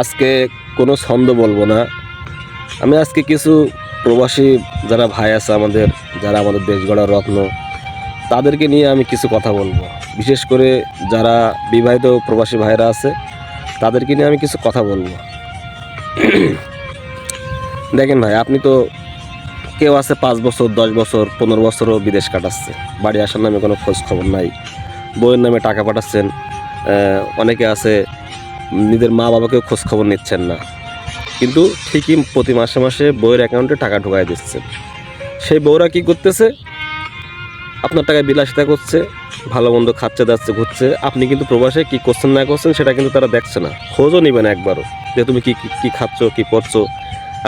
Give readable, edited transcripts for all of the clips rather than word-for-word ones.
আজকে কোনো ছন্দ বলবো না। আমি আজকে কিছু প্রবাসী যারা ভাই আছে আমাদের, যারা আমাদের দেশ গড়ার রত্ন, তাদেরকে নিয়ে আমি কিছু কথা বলবো। বিশেষ করে যারা বিবাহিত প্রবাসী ভাইরা আছে তাদেরকে নিয়ে আমি কিছু কথা বলবো। দেখেন ভাই, আপনি তো কেউ আছে 5 বছর, 10 বছর, 15 বছরও বিদেশ কাটাচ্ছে, বাড়ি আসার নামে কোনো খোঁজ খবর নাই, বউয়ের নামে টাকা পাঠাচ্ছেন। অনেকে আছে নিজের মা বাবাকেও খোঁজ খবর নিচ্ছেন না, কিন্তু ঠিকই প্রতি মাসে মাসে বউয়ের অ্যাকাউন্টে টাকা ঢুকাই দিচ্ছেন। সেই বউরা কি করতেছে? আপনার টাকায় বিলাসিতা করছে, ভালো মন্দ খাচ্ছে, যাচ্ছে, ঘুরছে। আপনি কিন্তু প্রবাসে কি করছেন না করছেন সেটা কিন্তু তারা দেখছে না, খোঁজও নেবে না একবারও, যে তুমি কি কি খাচ্ছ, কি করছো।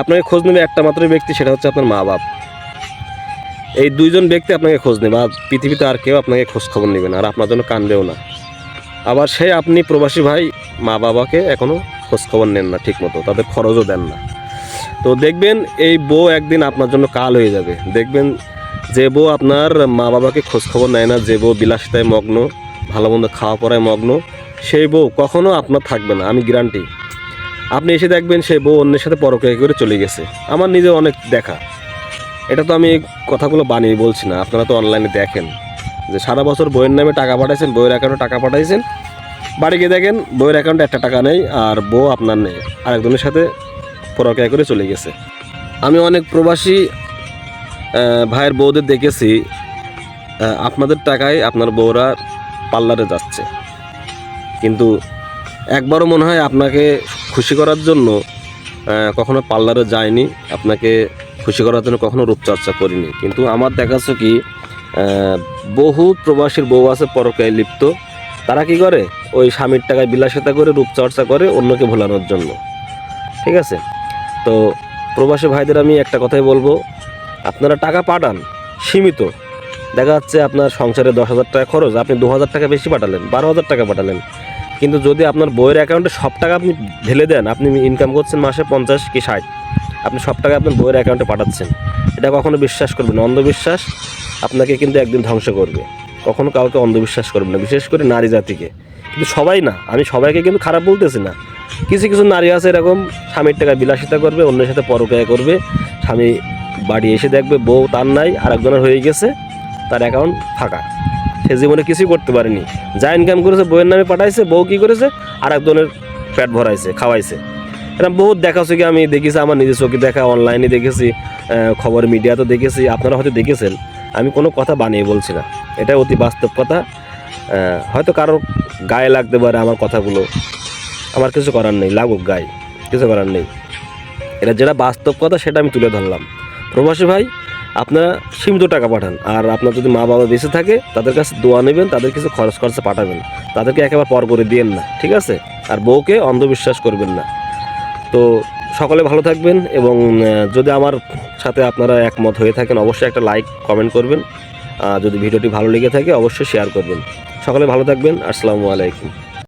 আপনাকে খোঁজ নেবে একটা মাত্র ব্যক্তি, সেটা হচ্ছে আপনার মা বাপ। এই দুইজন ব্যক্তি আপনাকে খোঁজ নেবে, আর পৃথিবীতে আর কেউ আপনাকে খোঁজ খবর নেবে না, আর আপনার জন্য কানবেও না। আবার আপনি প্রবাসী ভাই মা বাবাকে এখনও খোঁজ খবর নেন না ঠিক মতো, তাদের খরচও দেন না। তো দেখবেন এই বউ একদিন আপনার জন্য কাল হয়ে যাবে। দেখবেন যে বউ আপনার মা বাবাকে খোঁজ খবর নেয় না, যে বউ বিলাসিতায় মগ্ন, ভালো মন্দ খাওয়া পড়ায় মগ্ন, সেই বউ কখনও আপনার থাকবে না, আমি গ্যারান্টি। আপনি এসে দেখবেন সেই বউ অন্যের সাথে পরকীয়া করে চলে গেছে। আমার নিজে অনেক দেখা, এটা তো আমি কথাগুলো বানিয়ে বলছি না, আপনারা তো অনলাইনে দেখেন যে সারা বছর বইয়ের নামে টাকা পাঠাইছেন, বইয়ের অ্যাকাউন্টে টাকা পাঠাইছেন, বাড়ি গিয়ে দেখেন বইয়ের অ্যাকাউন্টে একটা টাকা নেই, আর বউ আপনার নেই, আরেকজনের সাথে পরকীয়া করে চলে গেছে। আমি অনেক প্রবাসী ভাইয়ের বউদের দেখেছি, আপনাদের টাকায় আপনার বউরা পার্লারে যাচ্ছে, কিন্তু একবারও মনে হয় আপনাকে খুশি করার জন্য কখনো পার্লারে যায়নি, আপনাকে খুশি করার জন্য কখনো রূপচর্চা করিনি। কিন্তু আমার দেখাচ্ছে কি, বহু প্রবাসীর বউ আছে পরকীয়ায় লিপ্ত। তারা কি করে? ওই স্বামীর টাকায় বিলাসিতা করে রূপচর্চা করে অন্যকে ভোলানোর জন্য। ঠিক আছে? তো প্রবাসী ভাইদের আমি একটা কথাই বলবো, আপনারা টাকা পাঠান সীমিত। দেখা যাচ্ছে আপনার সংসারে 10,000 টাকা খরচ, আপনি 2,000 টাকা বেশি পাঠালেন, 12,000 টাকা পাঠালেন। কিন্তু যদি আপনার বইয়ের অ্যাকাউন্টে সব টাকা আপনি ঢেলে দেন, আপনি ইনকাম করছেন মাসে 50 কি 60, আপনি সব টাকা আপনার বইয়ের অ্যাকাউন্টে পাঠাচ্ছেন, এটা কখনো বিশ্বাস করবেন না। অন্ধবিশ্বাস আপনাকে কিন্তু একদিন ধ্বংস করবে। কখনো কাউকে অন্ধবিশ্বাস করবেন না, বিশেষ করে নারী জাতিকে। কিন্তু সবাই না, আমি সবাইকে কিন্তু খারাপ বলতেছি না। কিছু কিছু নারী আছে এরকম, স্বামীর টাকায় বিলাসিতা করবে, অন্যের সাথে পরকীয়া করবে, স্বামী বাড়ি এসে দেখবে বউ তার নাই, আরেকজনের হয়ে গেছে, তার অ্যাকাউন্ট ফাঁকা, সে জীবনে কিছুই করতে পারেনি। যা ইনকাম করেছে বউয়ের নামে পাঠাইছে, বউ কী করেছে? আরেকজনের পেট ভরাইছে, খাওয়াইছে। এরকম বহুত দেখা হচ্ছে কি, আমি দেখেছি, আমার নিজের চোখে দেখা, অনলাইনে দেখেছি, খবর মিডিয়াতে দেখেছি, আপনারা হয়তো দেখেছেন। আমি কোনো কথা বানিয়ে বলছি না, এটা অতি বাস্তব কথা। হয়তো কারোর গায়ে লাগতে পারে আমার কথাগুলো, আমার কিছু করার নেই, লাগুক গায়ে, কিছু করার নেই। এটা যেটা বাস্তব কথা সেটা আমি তুলে ধরলাম। প্রবাসী ভাই, আপনারা সীমিত টাকা পাঠান, আর আপনার যদি মা বাবা বেঁচে থাকে তাদের কাছে দোয়া নেবেন, তাদের কিছু খরচ খরচা পাঠাবেন, তাদেরকে একেবারে পর করে দিয়েন না, ঠিক আছে? আর বউকে অন্ধবিশ্বাস করবেন না। তো সকলে ভালো থাকবেন, এবং যদি আমার সাথে আপনারা একমত হয়ে থাকেন অবশ্যই একটা লাইক কমেন্ট করবেন, যদি ভিডিওটি ভালো লেগে থাকে অবশ্যই শেয়ার করবেন। সকলে ভালো থাকবেন। আসসালামু আলাইকুম।